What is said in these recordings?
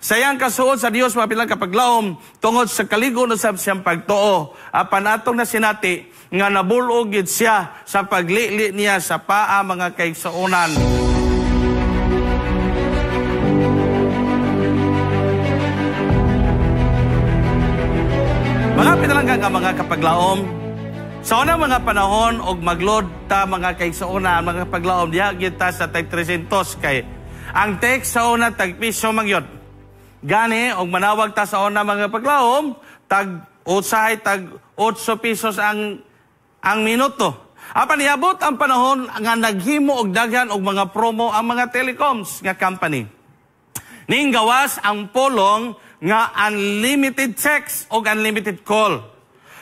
Sayang kasuod sa Dios mapilang kapaglaom tungod sa kaligon usab siyang pagtuo. Apan atong nasinati nga nabulog gid siya sa paglili niya sa paa mga kaigsuonan. Mga pinalangga nga mga kapaglaom, sa unang mga panahon og maglod ta mga kaigsuonan mga kapaglaom diha kita sa tag 300 kay ang text sa una tag piso magyod. Gani, og manawag ta sa una mga paglaom, tag 8 pesos ang minuto. Apan iabot ang panahon nga naghimo og daghan og mga promo ang mga telecoms nga company. Ning gawas ang polong nga unlimited text og unlimited call.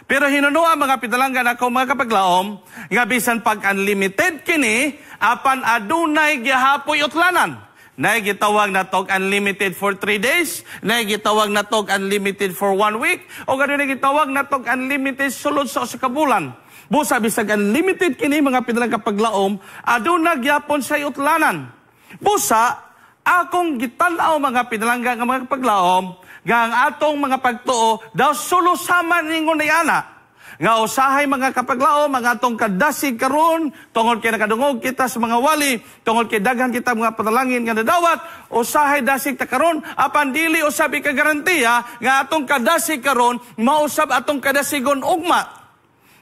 Pero hinunoa mga pinalanggan ako mga kapaglaom, nga bisan pag unlimited kini, apan adunay gihapoy utlanan. Nay gitawag na tog unlimited for 3 days, nay gitawag na tog unlimited for 1 week, o gano'n na gitawag na tog unlimited sulod sa kabulan. Busa bisag unlimited kini mga pinalang kapaglaom, aduna gyapon sa utlanan. Busa akong gitanaw mga pinalangga nga mga kapaglaom, nga ang atong mga pagtuo daw sulusaman ningon ni ana. Nga usahay mga kapaglaom, mga atong kadasig karon tungod kay nakadungog kita sa mga wali, tungod kay daghan kita mga panalangin nga nadawat, usahay dasig ta karon, apan dili usab ka garantiya nga atong kadasig karon mausab atong kadasigon ugma.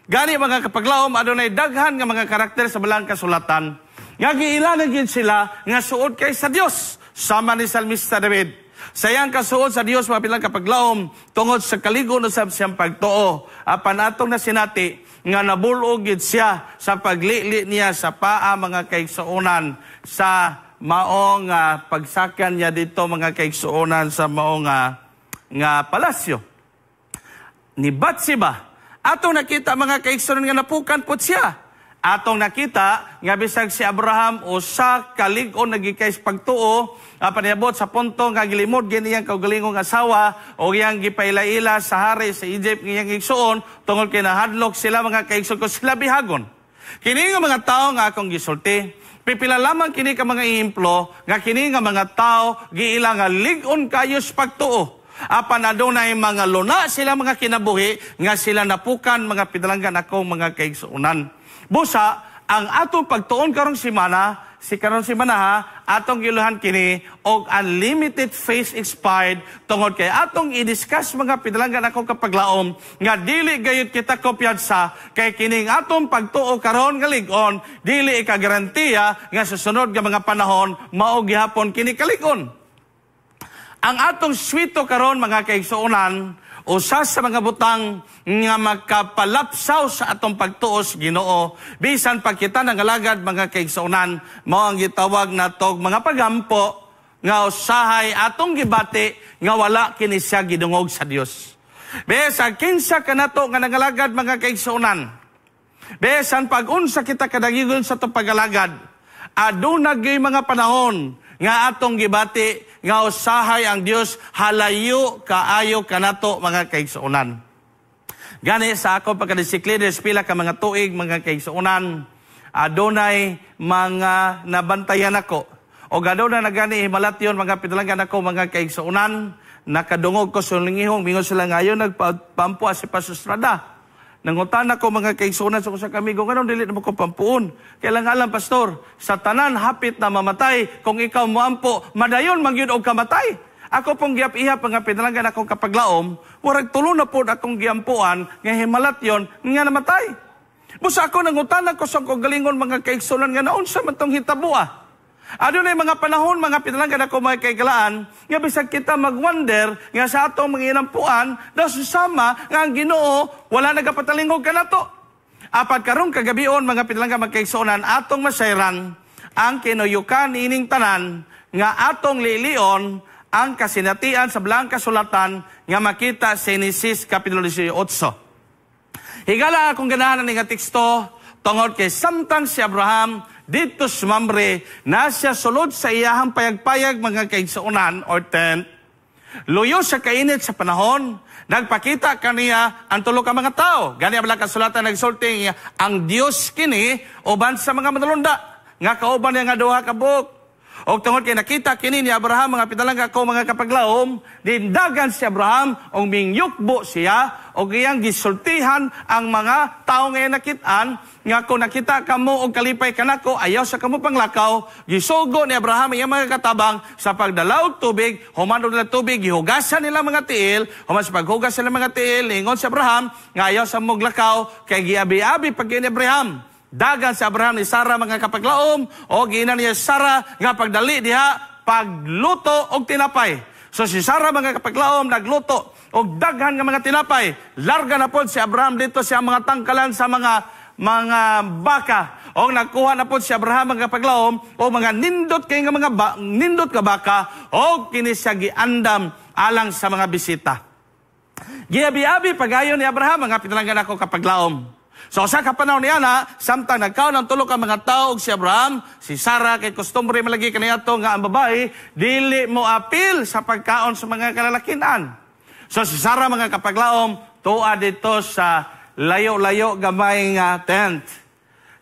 Gani mga kapaglaom, adunay daghan nga mga karakter sa balang kasulatan nga giilanan gid sila nga suod kay sa Dios, sama ni Salmista David. Sayang kasuod sa Dios mapilang kapaglaom tungod sa kaligon usab siyang pagtuo. Apan atong nasinati nga nabulog gid siya sa paglili niya sa paa mga kaigsuonan sa maong pagsakan niya dito mga kaigsuonan sa maong nga palasyo ni Bathsheba. Atong nakita mga kaigsuonan nga napukan pud siya. Atong nakita nga bisag si Abraham usa ka lig-on nagikay pagtuo, paniabot sa punto nga gilimod gid iyang kaugalingong asawa o iyang gipaila-ila sa hari sa Egypt ngiyang igsuon tungod kay nahadlok sila mga kaigsuon ko sila bihagon. Kini nga mga tao nga akong gisulti, pipila lamang kini ka mga ihemplo nga kini nga mga tao giila nga lig-on kayo sa pagtuo. Apan adunay mga luna sila mga kinabuhi nga sila napukan mga pinalanggan akong mga kaigsuonan. Busa, ang atong pagtuon karong simana atong giluhan kini og unlimited face expired tungod kay atong i-discuss mga pinalanggan akong kapaglaom nga dili gayud kita kopyansa kay kining atong pagtuo karon nga lig-on dili ikagarantiya nga susunod nga mga panahon mao gihapon kini kalig-on. Ang atong swito karon mga kaigsuonan usa sa mga butang nga makapalapsaw sa atong pagtuos Ginoo bisan pag kita nangalagad mga kaigsuonan mao ang gitawag natog mga pagampo nga usahay atong gibati nga wala kini siya gidungog sa Dios. Bisan kinsa kanato nga nangalagad mga kaigsuonan, bisan pag unsa kita kadagigon sa atong pagalagad, aduna gyud mga panahon nga atong gibati nga usahay ang Dios halayo kaayo kanato mga kaigsuonan. Gani sa ako pagkadisiplina pila ka mga tuig mga kaigsuonan, adunay mga nabantayan ako o adunay na gani himalatyon mga pinalanggan ako mga kaigsuonan, nakadungog ko sa lingihong mingon sila ngayon nagpampu si Pastor Estrada. Nangutan ako mga kaigsuonan sa kami kung anong dili na mo ko pampuon. Kailang alam, Pastor, sa tanan hapit na mamatay, kung ikaw moampo, madayon mangyud og kamatay. Ako pong giap-ihap mga pinalanggan akong kapaglaom, warag tulo na po akong giampuan, nga himalatyon, nga namatay. Busa ako nangutan ako sa kagalingon mga kaigsuonan nga naunsa man tong hitabo. Adunay mga panahon, mga pinalanggan ako mga kaigalaan, nga bisag kita mag-wonder nga sa atong mga inampuan, daw susama nga ang Ginoo, wala nagapatalingog ka na to. Apat karong kagabion, mga pinalanggan mga kaigsuonan, atong masayran, ang kinuyukan ining tanan, nga atong lilion, ang kasinatian sa belang kasulatan, nga makita sa Genesis Kapitulo 18. Higala akong ganahan ng nga teksto, tungod kay samtang si Abraham, dito sumambre na siya sulod sa iyahang payag-payag mga kaigsuonan or tent. Luyo sa kainit sa panahon, nagpakita kaniya ang tulo ka mga tao. Gani ang kasulatan nagsulti ang Dios kini uban sa mga manulunda nga kauban niya nga duha ka buok. O tungod kay nakita kini ni Abraham mga pinalangga ko mga kapaglaom, dindagan si Abraham o mingyukbo siya o giyang gisultihan ang mga tao nga nakitaan nga kung nakita kamo og kalipay kanako ayaw sa kamo panglakaw. Gisugo ni Abraham iyang mga katabang sa pagdala og tubig, human nila tubig, gihugasan nila mga tiil, human sa paghugas nila mga tiil, ingon si Abraham nga ayaw sa moglakaw kay giabi-abi pag ni Abraham. Dagan si Abraham ni Sarah mga kapaglaom o giinan niya Sarah nga pagdali diha pagluto og tinapay. So si Sarah mga kapaglaom nagluto og daghan nga mga tinapay. Larga na pod si Abraham dito siya mga tangkalan sa mga baka. O nagkuha na po si Abraham mga kapaglaom o mga nindot kay nga mga nindot ka baka o kini siya giandam alang sa mga bisita. Giabi-abi pagayon ni Abraham mga pinalanggan ako kapaglaom. So sa kapanahon niya na, samtang nagkaon ng tulo ka mga tao si Abraham, si Sarah, kay kustumbre malagi kaniyato nga ang babae, dili mo apil sa pagkaon sa mga kalalakinan. So si Sarah mga kapaglaom, tuwa dito sa layo-layo gamay nga tent.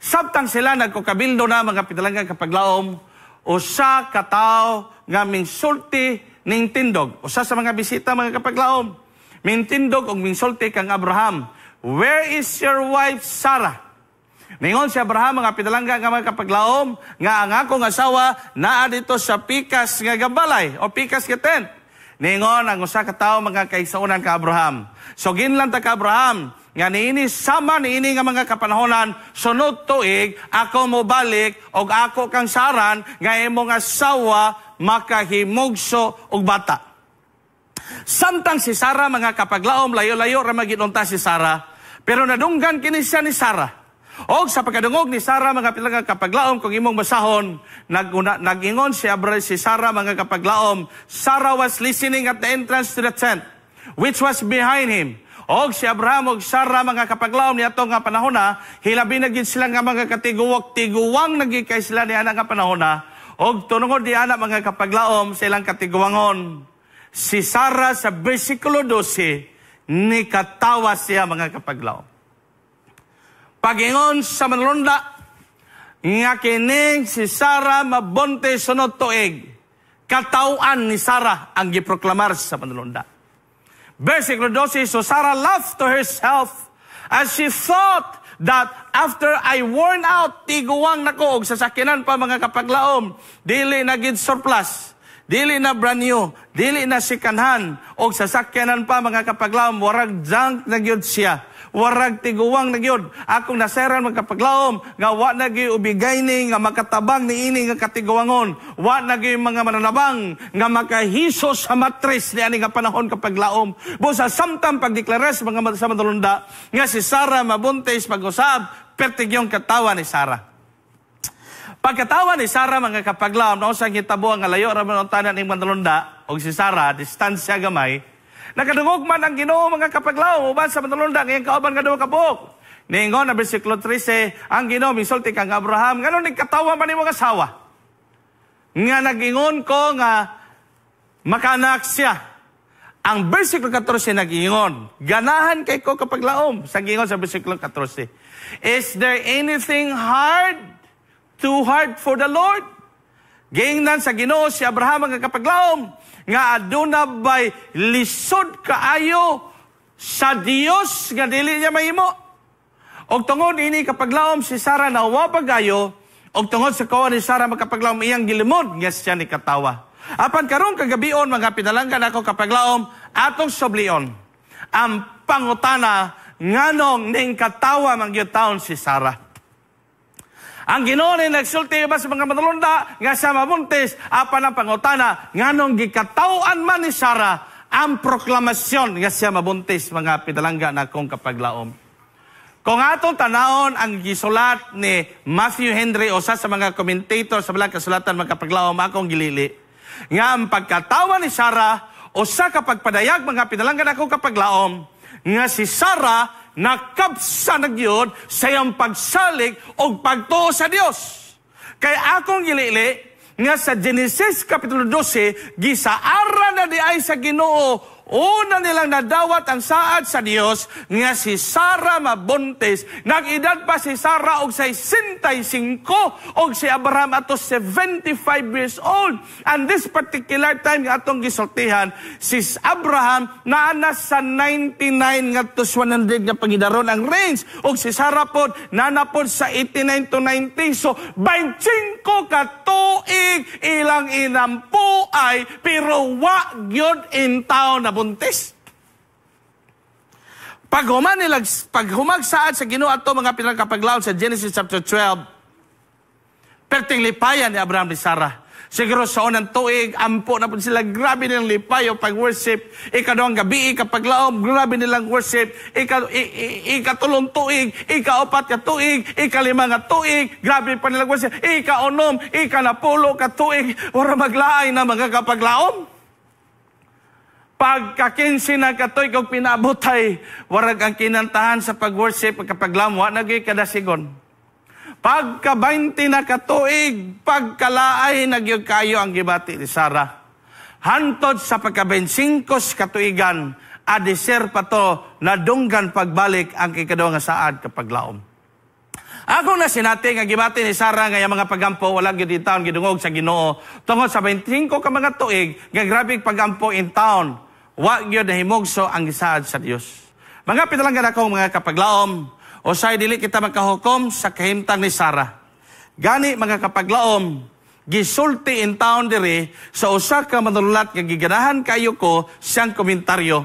Samtang sila nagkukabildo na mga pinalanggan kapaglaom, usa ka tao nga mingsulti ning tindog. Usa sa mga bisita mga kapaglaom, mintindog og mingsulti kang Abraham. Where is your wife Sarah? Ningon si Abraham mga pinalangga nga mga kapaglaom nga ang akong asawa naa dito sa pikas nga gabalay o pikas nga tent. Ningon ang usa ka tawo mga kaigsuonan ka Abraham. So ginlan ta ka Abraham nga niini sama niini nga mga kapanahonan sunod tuig ako mo balik og ako kang saran nga imong asawa makahimugso og bata. Samtang si Sarah mga kapaglaom layo-layo ra maginunta si Sarah. Pero nadunggan kini siya ni Sarah. O sa pagkadungog ni Sarah mga pinalangga kapaglaom kung imong basahon, nagingon si Sarah mga kapaglaom, Sarah was listening at the entrance to the tent, which was behind him. O si Abraham o Sarah mga kapaglaom ni atong nga panahon na, hilabi na gid sila nga mga tiguwang nagikay sila ni anak nga panahon na, o tunungod di anak mga kapaglaom sa ilang katiguwangon. Si Sarah sa versikulo 12, ni katawa siya mga kapaglaom. Pagingon sa manlunda, nga kining si Sarah mabonte sunod tuig, katawan ni Sarah ang giproklamar sa manlunda. Versikulo 12, so Sarah laughed to herself as she thought that after I worn out, tiguwang nako og sasakinan pa mga kapaglaom, dili na gid surplus. Dili na brand new, dili na sikanhan, o sasakyanan pa mga kapaglaom, warag junk na gyud siya, warag tiguwang na gyud. Akong naseran mga kapaglaom, nga wa na gyud ubigay ni, nga makatabang ni ini nga katiguwangon, wa na gyud mga mananabang, nga makahiso sa matris ni ani nga panahon kapaglaom. Busa samtang pagdeklares mga sa madulunda, nga si Sarah mabuntis pag-usab, pertigyong katawa ni Sarah. Pagkatawa ni Sarah mga kapaglaom, na usang hitabo ang layo raman ang tanan ng Mandalunda, o si Sarah, distansya gamay, nakadungog man ang Ginoo mga kapaglaom, uban sa Mandalunda, ngayong kauban nga daw kabuok. Ningon na versikulo 13, ang Ginoo misulti kang Abraham, ngano nagkatawa man yung mga asawa. Nga nagingon ko nga makanak siya. Ang versikulo 14 nagingon, ganahan kay ko kapaglaom, sa gingon sa versikulo 14. Is there anything too hard for the Lord? Gingnan sa Ginoo si Abraham ang kapaglaom, nga aduna bay lisod kaayo sa Dios nga dili niya mahimo. Og tungod ini kapaglaom si Sarah nawa pagayo, og tungod sa kawan ni Sarah magkapaglaom iyang gilimod nga siya ni katawa. Apan karon kagabion mga pinalanggan ako kapaglaom atong soblion ang pangutana nganong ning katawa mangyutaon si Sarah. Ang Ginoo ni nagsulti ba sa mga manulunda nga sa mabuntis apan ang pangutana nganong gikatawan man ni Sarah ang proklamasyon nga siya mabuntis mga pinalangga na kong kapaglaom. Kung atong tanawon ang gisulat ni Matthew Henry o sa mga commentator sa balang kasulatan mga kapaglaom akong gilili nga ang pagkatawa ni Sarah o sa kapagpadayag mga pinalangga na kong kapaglaom nga si Sarah nakapsa na gyud sa iyang pagsalig o pagtuo sa Dios. Kaya akong gilili nga sa Genesis Kapitulo 12, gisaara na di ay sa Ginoo una nilang nadawat ang saad sa Dios nga si Sarah mabuntis. Nag-edad pa si Sarah og 65 og si Abraham ato 75 years old. And this particular time nga atong gisultihan, si Abraham naana sa 99 ngadto 100 nga pangidaron ang range, og si Sarah pod naana pod sa 89 to 90. So 25 ka tuig ilang inampo ay pero wa gyud in taon na buntis. Pag humagsaad sa Ginoo ato mga pinagkapaglaon sa Genesis chapter 12, perting lipayan ni Abraham ni Sarah. Siguro sa unang tuig, ampo na po sila, grabe nilang lipayo pag-worship. Ikaduhang gabi, kapaglaom, grabe nilang worship. Ikatulong tuig, ikaapat ka tuig, ikalima nga tuig, grabe pa nilang worship. Ikaunom, ikanapulo ka tuig, wala maglaay na mga kapaglaom. Pagka-15 na katuig kong pinabutay, warag ang kinantahan sa pag-worship, kapaglaom, wala nagay kadasigon. Pagka-20 na katuig, pagkalaay, nagyog kayo ang gibati ni Sarah. Hantod sa pagka-25 katuigan, adisir pa to, nadunggan pagbalik ang ikaduhang saad kapaglaom. Ako na sinati nga gibati ni Sarah nga mga pagampo, walang yun in town, gidungog sa Ginoo. Tungod sa 25 ka mga tuig, nga grabing pagampo in town, wag yun na himugso ang gisaad sa Dios. Mga pinalanggan akong mga kapaglaom, o sa'y dili kita magkahukom sa kahimtang ni Sarah. Gani mga kapaglaom, gisulti in town diri sa usa ka manulat nga giganahan kayo ko siyang komentaryo.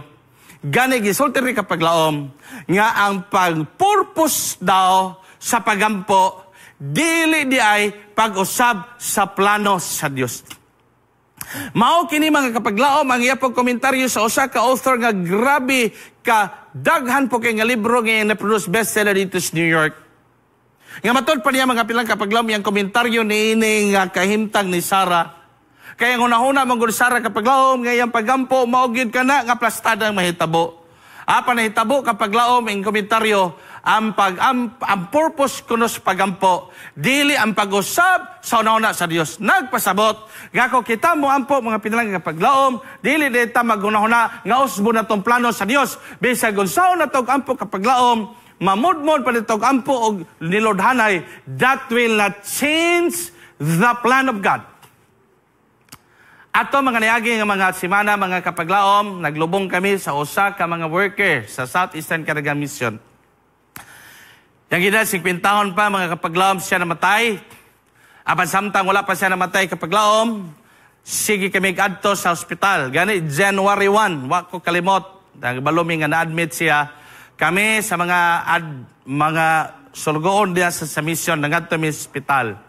Gani gisulti ri kapaglaom nga ang pag-purpose daw sa pagampo dili di ay pag-usab sa plano sa Dios. Mao kini mga kapaglaom ang iyapong komentaryo sa usa ka author nga grabe ka daghan po kay nga libro nga na-produce bestseller dito sa New York. Nga matod pa niya mga pilang kapaglaom yung komentaryo ni ini nga kahimtang ni Sarah. Kaya hunahuna mong Sarah kapaglaom nga yung pagampo maugid ka na nga plastadang mahitabo. Apa nahitabo kapaglaom ang komentaryo ang purpose kuno sa pagampo dili ang pag-usab sa una sa Dios. Nagpasabot gako kita mo ampo mga pinalang kapaglaom dili dita magunahuna nga usbo na tong plano sa Dios. Bisag unsaon na tog ampo kapaglaom mamudmod pa nitog ampo og nilodhanay, that will not change the plan of God. Ato mga niagi nga mga semana mga kapaglaom naglubong kami sa usa ka mga worker sa Southeastern Caragan Mission. Yang gina, 50 taon pa, mga kapaglaom, siya namatay. Apan samtang wala pa siya namatay kapaglaom, sige kami adto sa hospital. Gani, January 1, wako kalimot, balumi nga na-admit siya. Kami sa mga sulgoon diya sa mission, nangadto mi hospital.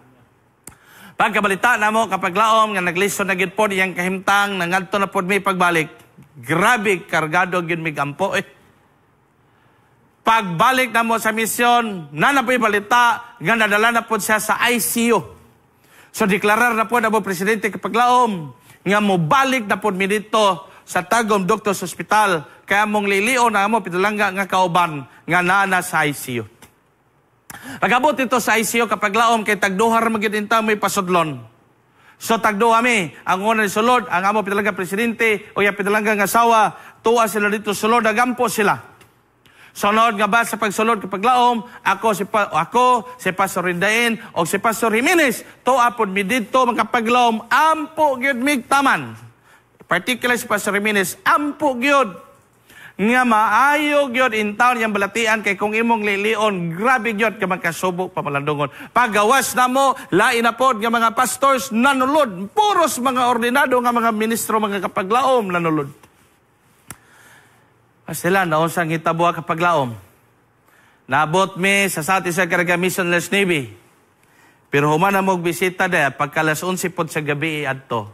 Pagkabalita na mo kapaglaom, nga naglison na gid po iyang kahimtang, nangadto na po mi pagbalik. Grabe, kargado gid mi gampo Pagbalik na mo sa misyon, nanapoy balita, nga nadala na po siya sa ICU. So deklarar na po na po Presidente kapaglaom, nga mo balik na po mi dito sa Tagum Doctors Hospital, kaya mong lilion na mo pinalangga nga kauban, nga naana sa ICU. Pagabot ito sa ICU kapaglaom, kay tagduhar magiging may pasudlon. So tagduha mi, ang una ni sulod, ang amo pinalangga Presidente, o yung pinalangga nga asawa, tuwa sila dito sulod, nagampo sila. Sunod nga ba sa pagsulod kapaglaom, ako si Pastor Rindain o si Pastor Jimenez, tuapod mi dito mga kapaglaom, ampo gyud mig taman. Particular si Pastor Jimenez, ampo gyud nga maayo gyud in town yang balatian kay kung imong lilion, grabe gyud ka magkasubo pamalandungon. Pagawas na mo, lain na pod nga mga pastors nanulod, puros mga ordinado nga mga ministro mga kapaglaom nanulod. Sila, naonsang hitabuha kapaglaom. Naabot mi sa Southeastern Caragan Missionless Navy. Pero humana mong bisita dahil pagkalas 11 po sa gabi adto,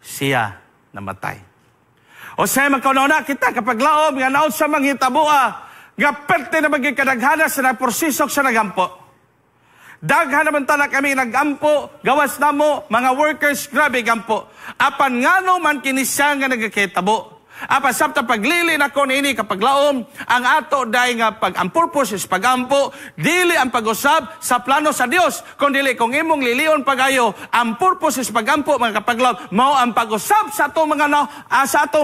siya namatay. O siya magkauna kita kapaglaom, nga naon sa mga hitabuha, nga perte na maging kadaghana sa nagporsisok sa nagampo. Daghan naman tala kami nagampo, gawas na mo, mga workers, grabe gampo. Apan nga no man kinisya nga nagkakitabo. Apa sabta paglili na ko niini kapaglaom, ang ato day nga ang purpose is pagampo, dili ang pag-usab sa plano sa Dios, kundi kung imong lilion pagayo, ang purpose is pagampo mga kapaglaom, mao ang pag-usab sa atong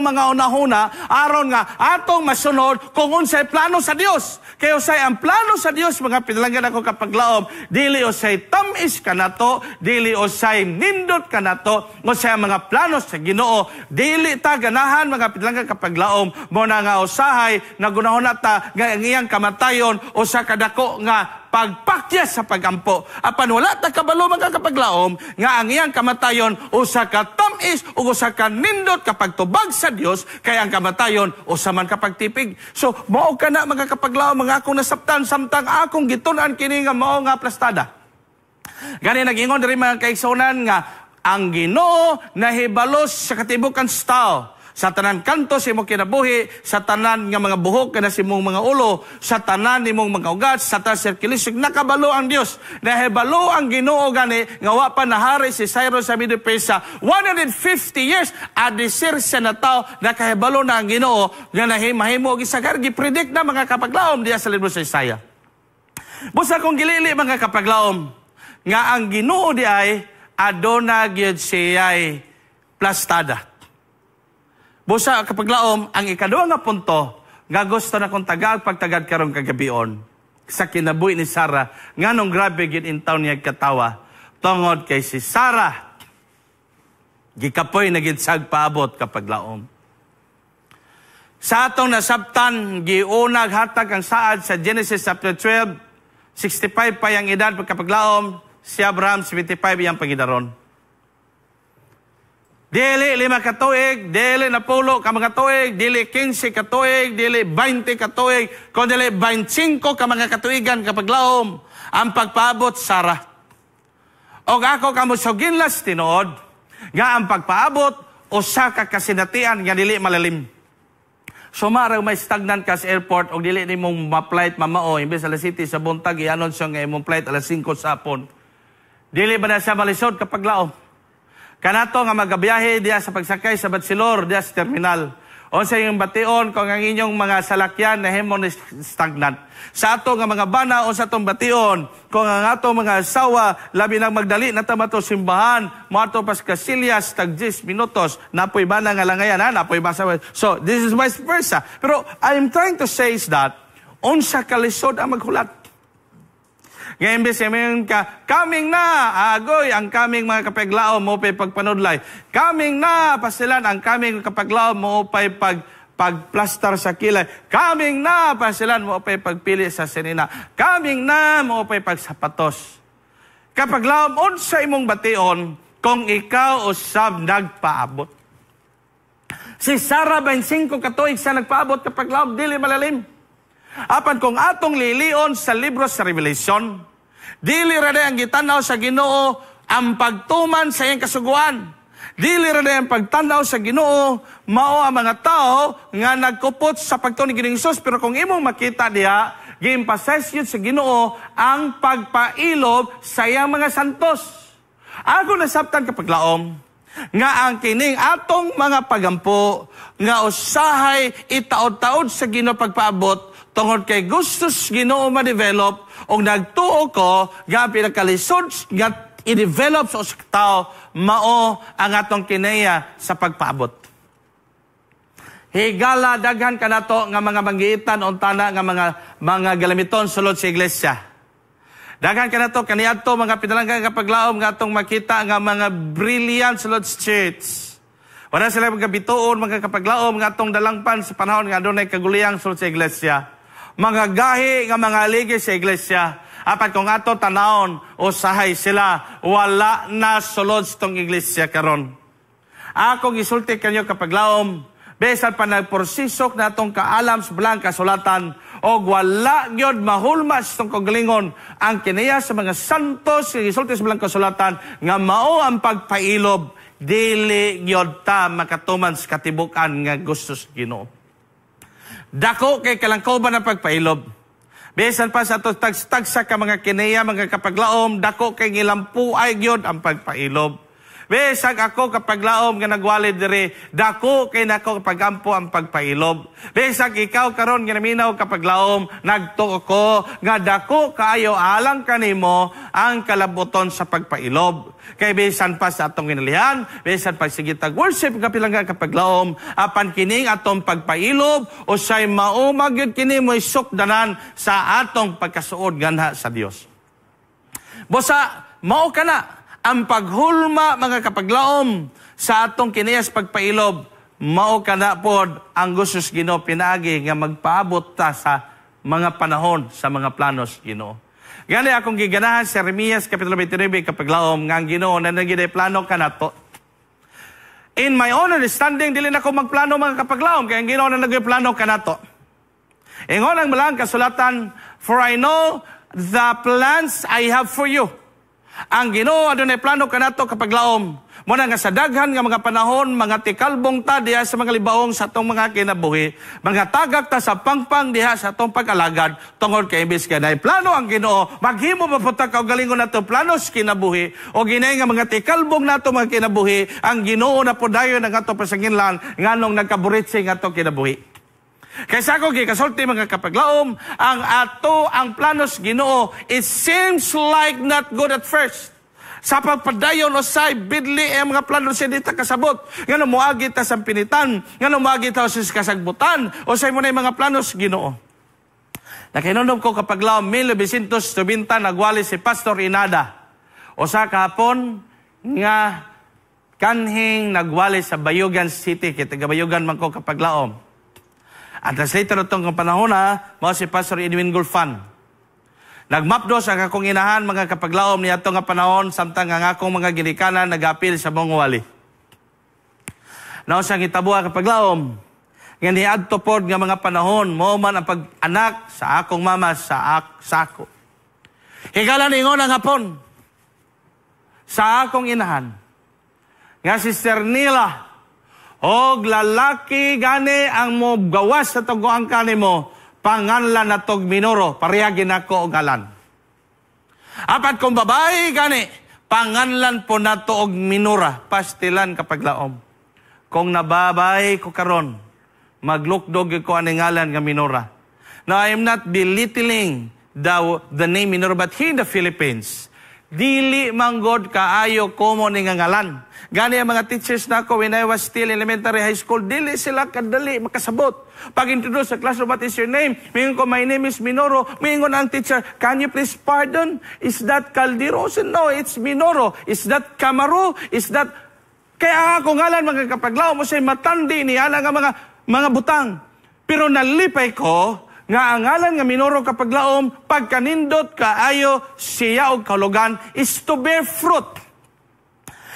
mga unahuna aron nga atong masunod kung unsay plano sa Dios. Kay usay ang plano sa Dios mga pinalanggan ako kapaglaom, dili usay tamis kanato, dili usay nindot kanato, usay mga plano sa Ginoo, dili ta ganahan mga lang kapaglaom mo na nga usahay na gunahon nata nga ang iyang kamatayon o sa kadako nga pagpakyas sa pagampo. Apan wala ta kabalo mga kapaglaom nga ang iyang kamatayon usa ka tamis o usa ka nindot kapag tubag sa Dios kay ang kamatayon usa man kapag tipig. So mao kana mga kapaglaom mga akong nasabtan samtang akong gitun-an kini nga mao nga plastada. Gani nag-ingon diri mga kaigsunan nga ang Ginoo nahibalos sa katibukan sa tao. Sa tanan kanto si mo kinabuhi, sa tanan nga mga buhok kana si mong mga ulo, sa tanan ni mong mga ugat, sa tanan sirkulasyon, nakabalo ang Dios. Nahibalo ang Ginoo gani nga wa pa nahari si Cyrus sa Medo Persia 150 years adisir sa na tao nakahibalo na ang Ginoo nga mahimo og isagar gi-predict na mga kapaglaom diya sa libro sa Isaiah. Busa kong gilili mga kapaglaom nga ang Ginoo di ay aduna gyud siya'y plastada. Busa kapaglaom, ang ikaduha nga punto, nga gusto na kong tagag pagtagad karong kagabion sa kinabuhi ni Sarah, nga nung grabe gid intaw niya katawa, tungod kay si Sarah, gikapoy na ginsag paabot kapaglaom. Sa atong nasabtan, giunag hatag ang saad sa Genesis chapter 12, 65 pa yung edad pagkapaglaom, si Abraham 75 yung pagidaron. Dili 5 katuig, dili 10 ka mga tuig, dili 15 katuig, dili 20 katuig, kundi dili 25 ka mga katuigan kapaglaom ang pagpaabot Sarah. Og ako kamo ginlas tinuod nga ang pagpaabot usa ka kasinatian nga dili malalim. Sumara may stagnant ka sa airport og dili nimong ma-flight mamao imbes alas 7 sa buntag ianon siya nga imong flight alas 5 sa hapon. Dili ba na siya malisod kapaglaom? Kanato nga magabiyahe diya sa pagsakay sa Batsilor diya sa terminal. O sa inyong bation kung ang inyong mga salakyan na hemon stagnant. Sa ato nga mga bana o sa atong bation kung ang atong mga asawa labi nang magdali na tamato simbahan mo ato pas Casillas tag 10 minutos napoy bana nga langayan napoy basa. So this is vice versa. Pero I'm trying to say is that unsa kalisod ang maghulat. Ngayon sabihin ka, kaming na, agoy, ang kaming mga kapaglaom mo pa'y pagpanudlay. Kaming na, pasilan, ang kaming kapaglaom mo pa'y pagplastar sa kilay. Kaming na, pasilan, mo pa'y pagpili sa sinina. Kaming na, mo pa'y pagsapatos. Kapaglaom, unsa imong bation, kung ikaw usab nagpaabot. Si Sarah 25 katuig sa nagpaabot kapaglaom, dili malalim. Apan kung atong lilion sa libro sa Revelation, dili ra ang gitanaw sa Ginoo ang pagtuman sa iyang kasuguan. Dili ra ang pagtanaw sa Ginoo mao ang mga tao nga nagkupot sa pagtuon ni Ginoong Hesus. Pero kung imong makita diha, gi-emphasize yun sa Ginoo ang pagpailob sa iyang mga santos. Ako nasabtan kapaglaom nga ang kining atong mga pagampo nga usahay itaod-taod sa Ginoo pagpaabot tungod kay gustos Ginoo ma-develop o nagtuo ko nga pinakalisod nga i-develop sa usa ka tawo mao ang atong kinaya sa pagpaabot. Higala daghan kanato nga mga manggiitan untana nga mga galamiton sulod sa iglesia. Daghan kanato kaniadto mga pinalanggan kapaglaom nga atong makita nga mga brilliant sulod sa church. Wala sila magabituon mga kapaglaom nga atong dalangpan sa panahon nga adunay kaguliyang sulod sa iglesia. Mga gahi nga mga aligi sa iglesia. Apat kung ato tanawon, usahay sila, wala na sulod sa itong iglesia karon. Ako gisulti kanyo kapaglaom, besan pa nagporsisok na itong kaalam sa belang kasulatan, o wala gyud mahulma sa itong kagalingon, ang kinaya sa mga santos, gisulti sa belang kasulatan, nga mao ang pagpailob, dili gyud ta makatuman sa katibukan nga gusto sa Ginoo. Dako kay kalangkoban ang pagpailob. Besan pa sa ito tagsa ka mga kinaya, mga kapaglaom, dako kay ngilampu ay gyud ang pagpailob. Besag ako kapaglaom nga nagwalid diri, dako kay nako pagampo ang pagpailob. Besag ikaw karon nga naminaw kapaglaom, nagtuo ko nga dako kaayo alang kanimo ang kalabuton sa pagpailob. Kay bisan pa sa atong ginalihan, bisan pa sige tag worship kapilang kapaglaom, apan kining atong pagpailob o say maumag yun kini mo isukdanan sa atong pagkasuod ganha sa Dios. Bosa, mao kana ang paghulma mga kapaglaom sa atong kiniyas pagpailob, mao kana pod ang gusto sa Ginoo pinaagi nga magpaabot ta sa mga panahon sa mga planos Ginoo. Gani akong giganahan sa Jeremias kapitulo 29 kapaglaom nga ang Ginoo na nagiging plano kanato. In my own understanding dili na ko magplano mga kapaglaom kay ang Ginoo na nagiging plano kanato. Ingon ang malang kasulatan, for I know the plans I have for you. Ang Ginoo adunay plano kanato kapaglaom. Muna nga sa daghan nga mga panahon, mga tikalbong ta diha sa mga libaong sa atong mga kinabuhi, mga tagak ta sa pangpang diha sa atong pag-alagad, tungod kay imbis kanay plano ang Ginoo, maghimo mapunta ka og galingon nato planos kinabuhi, o ginay nga mga tikalbong nato mga kinabuhi, ang Ginoo na podayon ang ato pasanginlan nganong nagkaburitsi nga ato kinabuhi. Kaysa ako gikasulti mga kapaglaom, ang planos Ginoo, it seems like not good at first. Sa pagpadayon o say bidli ang mga plano siya dito kasabot. Nga muagi ta sa pinitan, nga muagi ta sa kasagbutan, o say mo na yung mga planos Ginoo. Nakinunom ko kapaglaom 1990 nagwali si Pastor Inada. O sa kahapon nga kanhing nagwali sa Bayugan City, kita Bayugan man ko kapaglaom. At later itong panahon mao si Pastor Edwin Gulfan. Nagmapdos ang akong inahan mga kapaglaom niya itong panahon samtang ang akong mga ginikanan nag-apil sa mong wali. Nao siyang itabuha kapaglaom. Nga niadto pod nga mga panahon, mo man ang pag-anak sa akong mama sa ako. Higala ningon ang hapon sa akong inahan. Nga si Sister Nila, og lalaki gani ang mo gawas sa tuguang kanimo, panganlan na tog Minoro, parehagin ako og alan. Apat kung babae gani, panganlan po na to og Minora, pastilan kapaglaom. Kung nababay ko karon, maglukdog ko ang ngalan nga Minora. Now I am not belittling the name Minora, but here in the Philippines, dili manggod kaayo komo ni nga ngalan. Gani ang mga teachers na ako when I was still elementary high school, dili sila kadali makasabot. Pag-introduce sa classroom, what is your name? Mingon ko, my name is Minoro. Mingon ang teacher, can you please pardon? Is that Caldero? No, it's Minoro. Is that Camaro? Is that... Kaya ako ngalan mga kapaglaw mo siya'y matandi niya nga mga butang. Pero nalipay ko, nga ang ngalan nga Minoro kapaglaom, pagkanindot kaayo siya og kalugan is to bear fruit.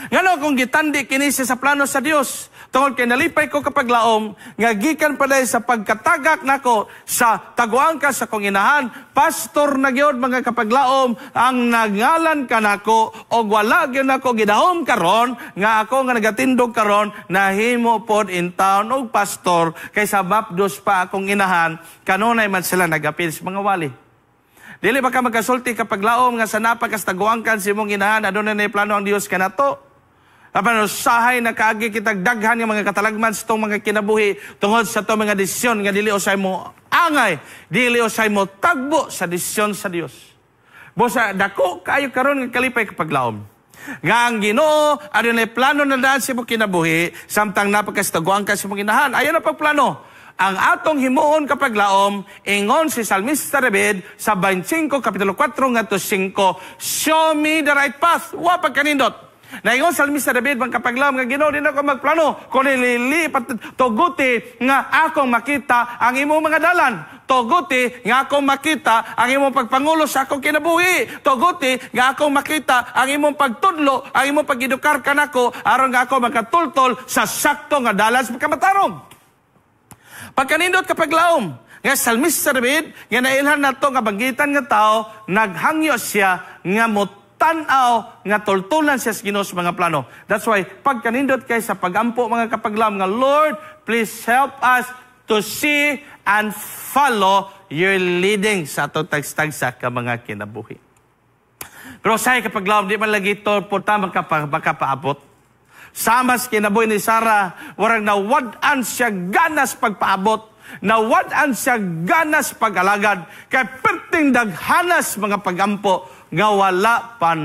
Ngano kung gitandi kini sa plano sa Dios, tungod kay nalipay ko kapaglaom, nga gikan pa dahil sa pagkatagak nako sa taguang ka sa kong inahan, pastor na gyud mga kapaglaom, ang nagngalan kanako og wala gyud nako gidahom karon nga ako nga nagatindog karon nahimo pod in town og pastor kaysa mapdos pa akong inahan kanunay man sila nagapil sa mga wali. Dili ba ka magkasulti kapaglaom nga sa napakastaguangkan si mong inahan adunay na plano ang Dios kanato? Apan usahay na kaagi kitag daghan nga mga katalagman sa itong mga kinabuhi tungod sa itong mga desisyon nga dili usay mo angay, dili usay mo tagbo sa desisyon sa Dios. Bosa, dako kayo karon nga kalipay kapaglaom. Nga ang Ginoo adunay plano na daan sa imong kinabuhi samtang napakastaguan ka sa imong inahan. Ayon na pagplano. Ang atong himuon kapaglaom, ingon si Salmista David sa 25 kapitulo 4 ngadto 5, show me the right path. Wa pagkanindot. Naingon Salmista David bang kapaglaom nga Ginoo din ako magplano kung nililipat tuguti nga akong makita ang imong mga dalan. Tuguti nga akong makita ang imong pagpangulo sa akong kinabuhi. Tuguti nga akong makita ang imong pagtudlo, ang imong pagedukar kanako aron nga ako makatultol sa sakto nga dalan sa pagkamatarong. Pagkanindot kapaglaom nga Salmista David nga nailhan nato nga banggitan nga tao naghangyo siya nga tanaw nga tultulan siya sa Ginoo sa mga plano. That's why, pagkanindot kay sa pagampo mga kapaglaom nga, Lord, please help us to see and follow your leading sa atong tagstagsa ka mga kinabuhi. Pero sa kapaglaom, di man lagi ito po tamang makapaabot. Samas kinabuhi ni Sarah, warang nawad-an siya ganas pagpaabot, nawad-an siya ganas pag-alagad, kay perting daghanas mga pagampo, nga wala pa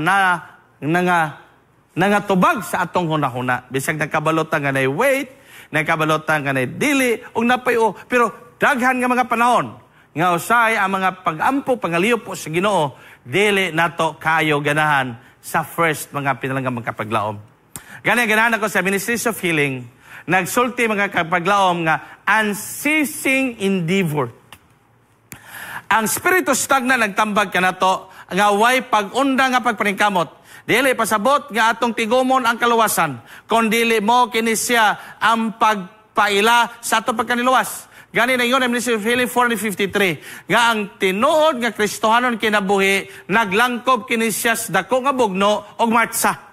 nangatubag sa atong hunahuna. Bisag nagkabalotang nga na wait, nagkabalotang nga na dili, o napayo, pero daghan nga mga panahon, nga usay ang mga pagampo, pangaliyo po sa Ginoo, dili nato kayo ganahan sa first mga pinalanggang magkapaglaom. Ganahan ako sa Ministries of Healing, nagsulti mga kapaglaom nga unceasing endeavor. Ang Espiritu Stagna nagtambag ka na to, nga way pag-unda nga pagpaningkamot. Dili pasabot nga atong tigumon ang kaluwasan, kung dili mo kinisya ang pagpaila sa atong pagkaniluwas. Gani na yun, Ministry of Healing 453. Nga ang tinuod nga Kristohanon kinabuhi, naglangkob kinisyas dako nga bugno o martsa.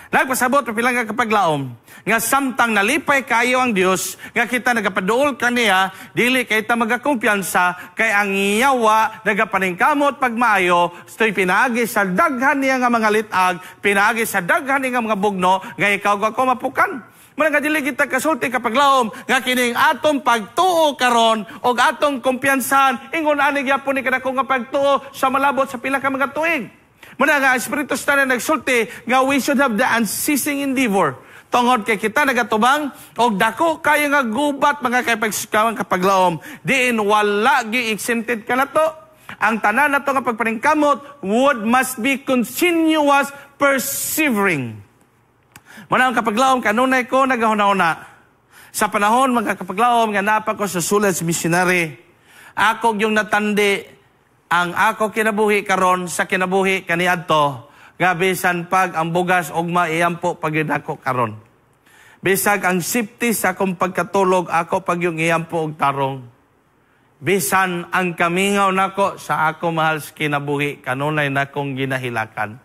Nagpasabot o pilang kapaglaom, nga samtang nalipay kayo ang Dios, nga kita nagapaduol kaniya, dili kay ta magakumpiyansa, kay ang iyawa, nagapaningkamot pagmaayo, sto'y pinaagi sa daghan niya nga mga litag, pinaagi sa daghan niya nga mga bugno, nga ikaw ako mapukan. Muna nga dili kita kasulti kapaglaom, nga kining atong pagtuo karon o atong kumpiyansahan, ingon ani gyapon ni kadako nga pagtuo sa malabot sa pila ka mga tuig. Muna nga, Espiritu Santo nagsulti nga we should have the unceasing endeavor. Tungod kay kita nagatubang, o dako kayo nga gubat mga kapaglaom. Diin wala gi-exempted ka na to. Ang tanan na to nga pagpaningkamot must be continuous persevering. Muna ang kapaglaom, kanunay ko nagahuna-una. Sa panahon mga kapaglaom, nga napa ko sa Sulas Missionary, ako yung natandi, ang ako kinabuhi karon sa kinabuhi kaniadto, nga bisan pag ang bugas og maiyampo pagidako karon. Bisag ang safety sa akong pagkatulog, ako pag yung iyampo og tarong. Bisan ang kamingaw nako sa ako mahal sa kinabuhi, kanunay nakong ginahilakan.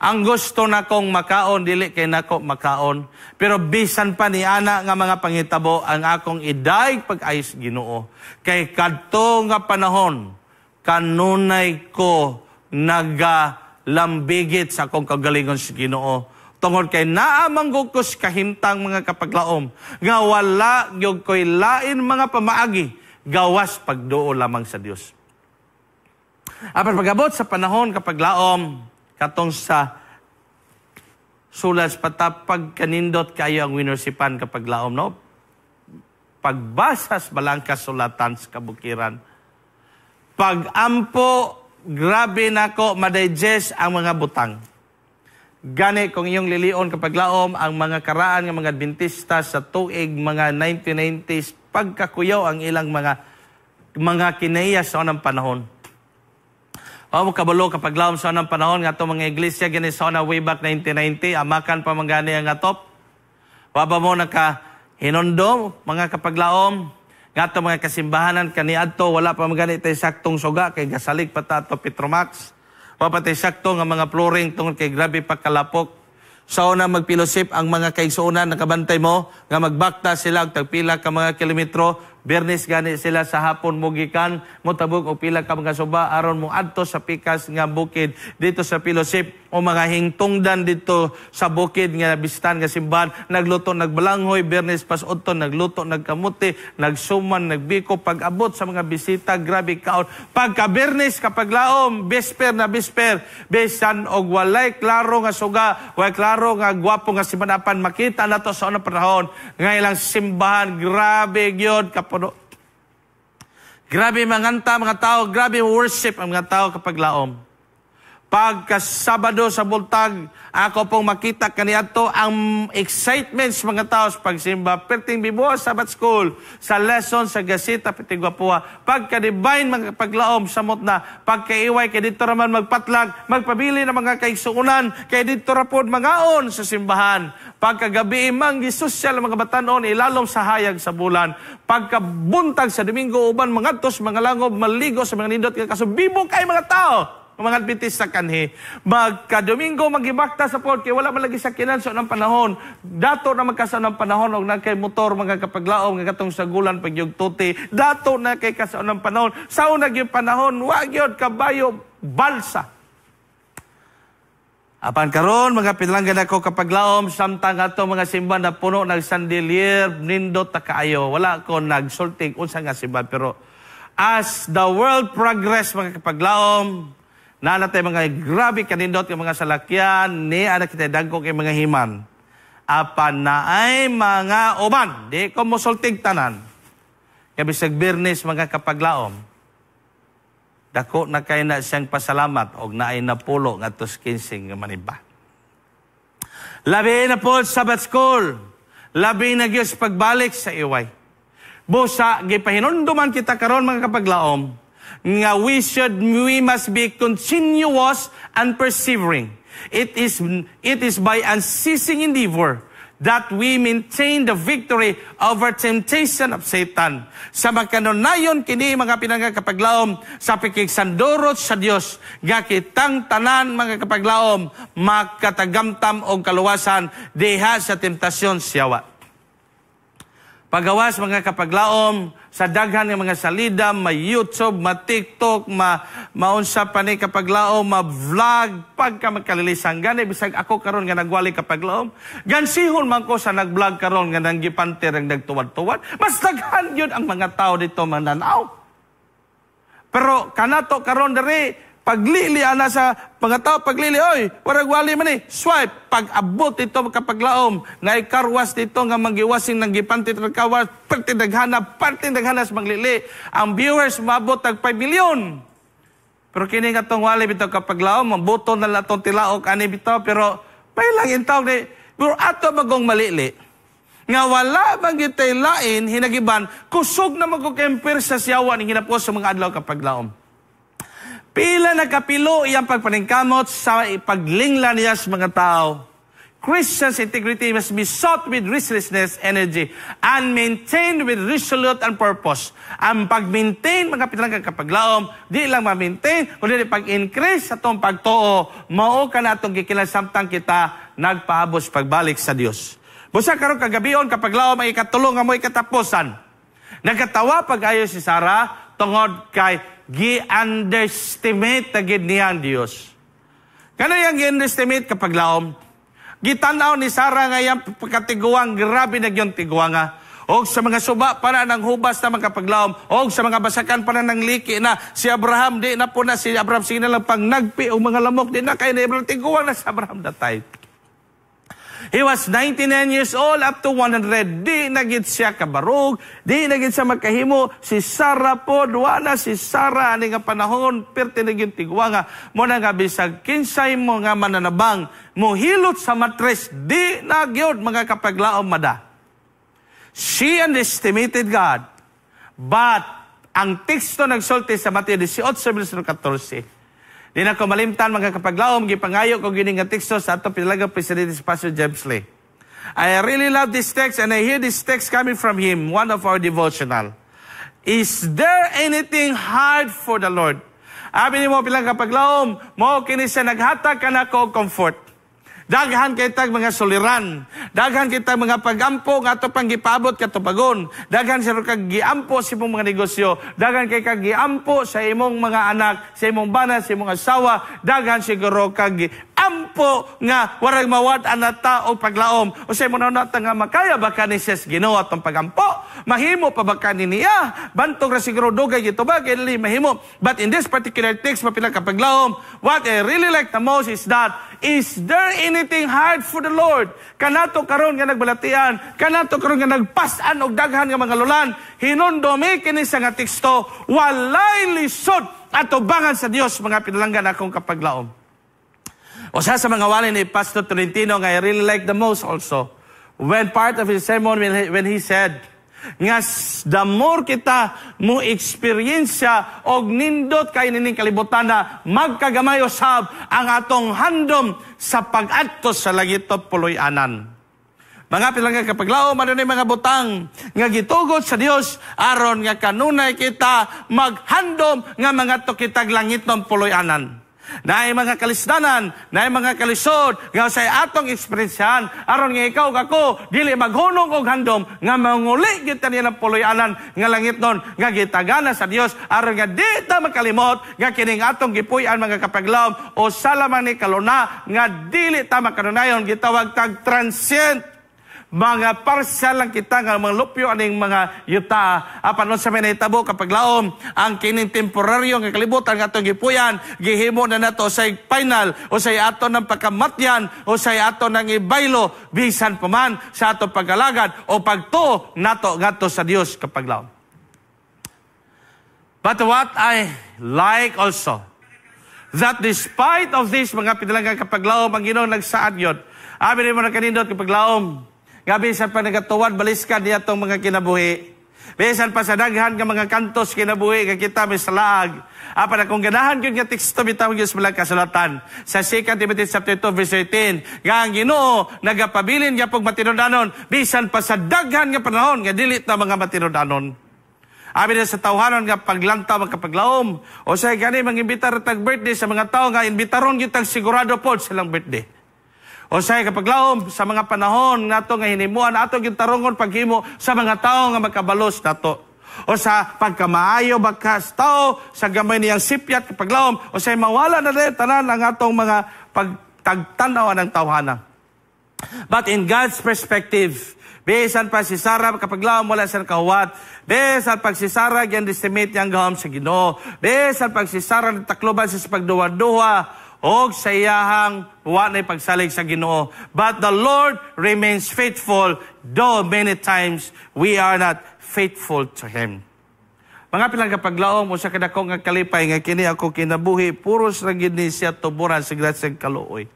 Ang gusto nakong makaon, dili kay nako makaon. Pero bisan pa ni ana nga mga pangitabo, ang akong idaig pag-ayos Ginoo. Kay kadto nga panahon, kanunay ko nagalambigit sa akong kagalingon sa Ginoo. Tungod kay naamanggog ko sa kahimtang mga kapaglaom, nga wala gyud ko'y lain mga pamaagi, gawas pagduo lamang sa Dios. Apan pagabot sa panahon kapaglaom, katong sa Sulas patapag kanindot kayo ang winnersipan kapaglaom, no? Pagbasas balangkas sulatan sa kabukiran, pag-ampo, grabe nako madigest ang mga butang. Gani kung iyong lilion kapag laom, ang mga karaan ng mga Adventista sa tuig mga 1990s, pagkakuyaw ang ilang mga kinaiya sa unang panahon. O kabalo kapag laom sa unang panahon, nga ito mga iglesia, gani sa una way back 1990, amakan pa mga gani ang atop. Waba mo naka-hinondo, mga kapag laom, nga ito mga kasimbahanan kaniadto, wala pa magani tayo saktong suga, kay gasalig pa tato Petromax. Wala pa tayo sakto nga mga flooring, tungkol kay grabe pagkalapok. Sa una magpilosip ang mga kaigsuunan, nakabantay mo, nga magbakta sila, tagpila ka mga kilometro, Bernes gani sila sa hapon mugikan, mutabog o pila ka mga suba, aron mo adto sa pikas nga bukid, dito sa Pilosip, o mga hingtungdan dito sa bukid nga bistan nga simbahan, nagluto, nagbalanghoy, Bernes pasudto, nagluto, nagkamuti, nagsuman, nagbiko, pag-abot sa mga bisita, grabe kaon. Pagka Bernes, kapag laom, bisper na bisper, besan og walay klaro nga suga, walay klaro nga gwapo nga simanapan, makita na to sa unang panahon, nga ilang simbahan, grabe gyud grabe manganta mga tao, grabe worship ang mga tao kapag laom. Pagka Sabado sa bultag, ako pong makita kaniadto ang excitement sa mga tao sa pagsimba. Perting bibuha Sabbath School, sa lesson, sa gasita, perting gwapuha. Pagka divine mga paglaom, samot na. Pagkaiway, kay dito raman magpatlag, magpabili ng mga kaigsuunan, kay dito rapod mangaon sa simbahan. Pagkagabi, manggi sosyal mga batanon, ilalom sa hayag sa bulan. Pagkabuntag sa Domingo, uban mga tos, mga langob, maligo sa mga nindot, kasubibo kay mga tao. Mga Adventista kanhi. Magka-Domingo, magibakta sa pod, kaya wala malagi sakinan sa unang panahon. Dato na magkasa unang panahon, og nagkay motor, mga kapaglaom, nga katong sagulan, pagyugtuti. Dato na kay kasa unang panahon. Sa unang yung panahon, wag yun, kabayo, balsa. Apan karon mga pinalanggan ako kapaglaom, samtang ato mga simbahan na puno ng sandilier, nindot ta kaayo. Wala ko nagsulting unsa nga simbahan, pero as the world progress mga kapaglaom, nanatay mga grabe kanindot yung mga salakyan, ni anak kita dagko kay mga himan. Apan na ay mga uban, di ko musultig tanan. Kaya bisag Birnes mga kapaglaom, dako na kay na siyang pasalamat og naay napulo nga tos 15 nga maniba. Labi na po Sabbath School, labi na gyud pagbalik sa iway. Busa gipahinunduman kita karon mga kapaglaom nga we must be continuous and persevering. It is by unceasing endeavor that we maintain the victory over temptation of Satan. Sa magkanunayon kini mga pinangga kapaglaom sa pikigsandurot sa Dios, nga kitang tanan mga kapaglaom makatagamtam og kaluwasan diha sa temptasyon siyawa. Pagawas mga kapaglaom sa daghan ng mga salida, ma-YouTube, ma-TikTok, maunsa pa ni kapaglaom, ma-vlog, pagka magkalilisan. Gani, bisag ako karon nga nagwali kapaglaom. Gansihon man ko sa nag-vlog karon nga nanggipantir ang nagtuwad-tuwad. Mas daghan yun ang mga tao dito mananaw. Pero kanato karon diri, paglili ana sa mga tao, paglili, oy, warag wali man swipe, pag-abot ito kapaglaom, nga ikarwas dito nga magiwasing ng gipantit ng kawas, parte daghana sa maglili. Ang viewers mabot tag 5 million. Pero kini nga tong wali bitaw kapaglaom, mabuto na latong tilaok ani bitaw, pero pailang intawag ni, pero ato magong malili. Nga wala bang gitay lain, hinagiban, kusog na magkukemper sa siyawan, hinapos sa mga adlaw kapaglaom. Pila na kapilo iyang pagpaningkamot sa paglingla niya sa mga tao. Christian's integrity must be sought with restlessness, energy, and maintained with resolute and purpose. Ang pag-maintain, mga pinanggang kapaglaom, di lang ma-maintain, kundi pag-increase sa itong pagtuo, mao ka na itong gikilan samtang kita nagpahabos pagbalik sa Dios. Busa karon kagabion, kapaglaom ay ikatulong mo ikatapusan. Nagkatawa pag-ayo si Sarah, tungod kay gi-underestimate na gid niya ang Diyos. Kano yung gi-underestimate kapag laom? Gitanaw ni Sarah nga yung pagkatiguang, grabe na yung tiguang nga. O sa mga suba para ng hubas na mga kapaglaom. O sa mga basakan para ng liki na si Abraham, di na po na si Abraham, sige na lang pang nagpi o mga lamok, di na kayo na Abraham, tiguang na si Abraham datay. He was 99 years old up to 100. Di nagit siya kabarog. Di nagit siya magkahimo. Si Sarah po, wala si Sarah. Ani nga panahon, perti naging tigwa nga. Muna nga bisag, kinsay mo nga mananabang. Muhilot sa matres. Di nagyod mga kapaglaom mada. She underestimated God. But, ang teksto nagsulti sa Mateo 18:14. Di na ko malimtan mga kapaglaom, gipangayo ko gining nga teksto sa ato pinalagang Presidente Pastor James Lee. I really love this text and I hear this text coming from him, one of our devotional. Is there anything hard for the Lord? Abi ni mo pilang kapaglaom, mo kini siya naghatag kanako comfort. Daghan kitag mga suliran. Daghan kitag mga pagampo nga ato pang gipabot katupagon. Daghan siya kag giampo sa imong mga negosyo. Daghan kay kag giampo sa imong mga anak, sa imong bana, sa imong asawa. Daghan siguro kag giampo nga warag mawad anata o paglaom. O sa imong nata nga makaya baka ni ses Ginoo atong pagampo. Mahimo pa baka ni niya. Bantog ra siguro dugay gito ba kay mahimo. But in this particular text mapila ka paglaom, what I really like the most is that is there anything hard for the Lord? Kanato karon nga nagbalatian, kanato karon nga nagpasan og daghan nga mga lulan, hinundomi kini sa nga teksto, walay lisod at ubangan sa Dios mga pinalanggan akong kapaglaom. O sa mga wali ni Pastor Tolentino nga I really like the most also, when part of his sermon when he said, nga the more kita mo eksperyensya og nindot kay nining kalibutan na magkagamay usab ang atong handom sa pag-adto sa lagitop puloy-anan. Mga pinanggang kapaglaom, ano ni mga butang nga gitugot sa Dios aron nga kanunay kita maghandom nga mga to kitag langit ng puloy-anan. naay mga kalisdanan, naay mga kalisod, nga usay atong eksperyensyahan, aron nga ikaw ako, dili maghunong og handom, nga manguli gyud ta nilang puloy-anan, nga langit nun, nga gitagana sa Dios, aron nga di ta makalimot, nga kining atong gipuy-an mga kapaglawom, o salamang ni kaluna, nga dili ta makanunayon, gitawag tag transient. Mga parsal lang kita nga mga lupyo aning mga yuta apan sa menitabo kapag laom ang kining temporaryo nga kalibutan nga atong gipuyan gihimo na nato sa final o sa ato ng pagkamatyan o sa ato ng ibaylo bisan pa man sa ato pag-alagad o pagtuo nato ngadto sa Dios kapag laom. But what I like also that despite of this mga pinalagang kapag laom ang Ginoo nagsaad yun. Abi mo na kanindot kapag laom nga bisan pa nagatuwad baliskan niya itong mga kinabuhi. Bisan pa sa daghan nga mga kantos kinabuhi nga kita may salaag. Apan akong ganahan yun nga teksto bitawag yung sa kasulatan. Sa 2 Timothy chapter 2 verse 18. Nga ang Ginoo nagapabilin nga pag matinudanon. Bisan pa sa daghan nga panahon nga dilit na mga matinudanon. Abi na sa tawhanon nga paglantaw magkapaglaom. O sa gani mang-imbitar tag birthday sa mga tao nga imbitaron yung tag sigurado po silang birthday. O say kapag laom sa mga panahon nato nga hinimuan ato gyud tarungon paghimo sa mga tawo nga makabalos nato. O sa pagkamaayo bakas tao sa gamay niyang sipyat kapag laom o say mawala na din tanan ang atong mga pagtagtanaw ng tawhana. But in God's perspective, besan pa si Sarah kapag laom wala sa kahuwat. Besan pag si Sarah gyud estimate yang gahom sa Ginoo. Besan pag si Sarah takloban sa pagduwa-duwa og sa iyahang wa na pagsalig sa Ginoo. But the Lord remains faithful, though many times we are not faithful to Him. Mga pilang kapaglaom, o sa kadako nga kalipay, nga kini ako kinabuhi, puros ra gid ni siya tuburan sa grasyang kaluoy.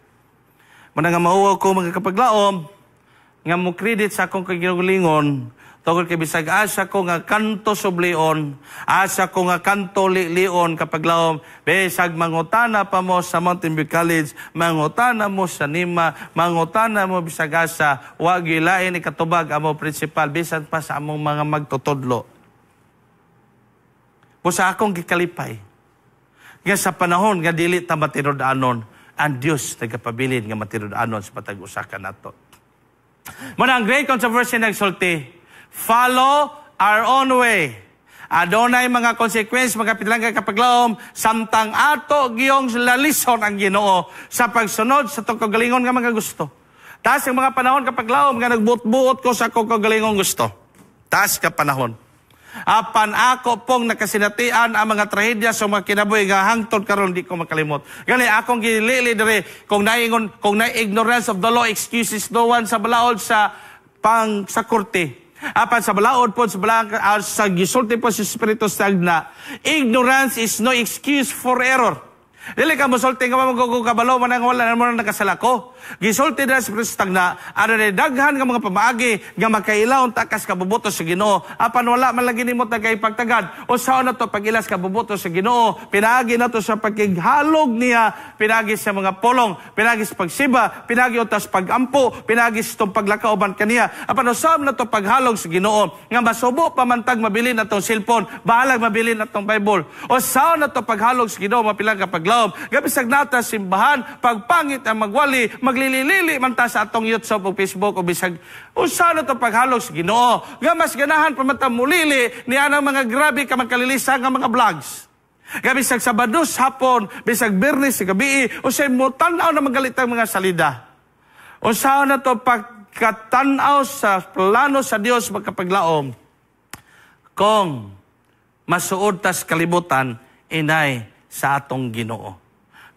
Muna nga mauwa ko mga kapaglaom, nga mo credit sa akong kagalingon, tungkol kay bisag asa ko nga kanto sublion, asa ko nga kanto lion kapag laom, bisag mangutana pa mo sa Mountain View College, mangutana mo sa Nima, mangutana mo bisag asa, wag gilain ikatubag amo principal, bisan pa sa among mga magtutudlo. O sa akong gikalipay, nga sa panahon nga dili ta matinud-anon, ang Dios nagapabilin nga matinud-anon sa patag-usakan nato. Muna ang great controversy nagsulti, follow our own way. Adonay mga consequence, mga pitulangga kapaglaom, samtang ato giyong lalison ang Ginoo sa pagsunod sa itong kagalingon nga mga gusto. Taas ang mga panahon kapaglaom nga nagbuot-buot ko sa akong kagalingon gusto. Taas ka panahon. Apan ako pong nakasinatian ang mga trahedya sa mga kinabuhi nga hangtod karon di ko makalimot. Gani akong gilili dire kung na ignorance of the law excuses no one sa balaod sa korte. Apan sa balaod po sa gisulti po sa Espiritu Sagna, ignorance is no excuse for error. Dili ka musulti nga magugong kabalo man ang wala mo na nakasalako. Gisulti na sa Espiritu Sagna, ano na daghan nga mga pamaagi nga makailaw takas kabubuto sa Ginoo. Apan wala man lagi nimot na kay pagtagad. O sao na to pagilas kabubuto sa Ginoo? Pinaagi na to sa pagkighalog niya, pinaagi sa mga polong, pinaagi sa pagsiba, pinaagi utas pagampo, pinaagi sa itong paglakauban kaniya. Apan usab na to paghalog sa Ginoo nga masubo pamantag mabilin na tong cellphone, bahalag mabilin na tong Bible. O sao na to paghalog sa Ginoo mapilang kapaglaw. Gabisag nata simbahan, pagpangit ang magwali, maglilili man ta sa atong YouTube o Facebook o bisag usa na to paghalog sa Ginoo. Nga mas ganahan pa man ta mulili ni anang mga grabe ka magkalilisa nga mga vlogs. Gabisag Sabado hapon, bisag Biyernes gabi, usay mo tan-aw na magalit ang mga salida. Usa na to pagkatan-aw sa plano sa Dios magkapaglaom. Kung masuod tas kalibutan inay sa atong Ginoo.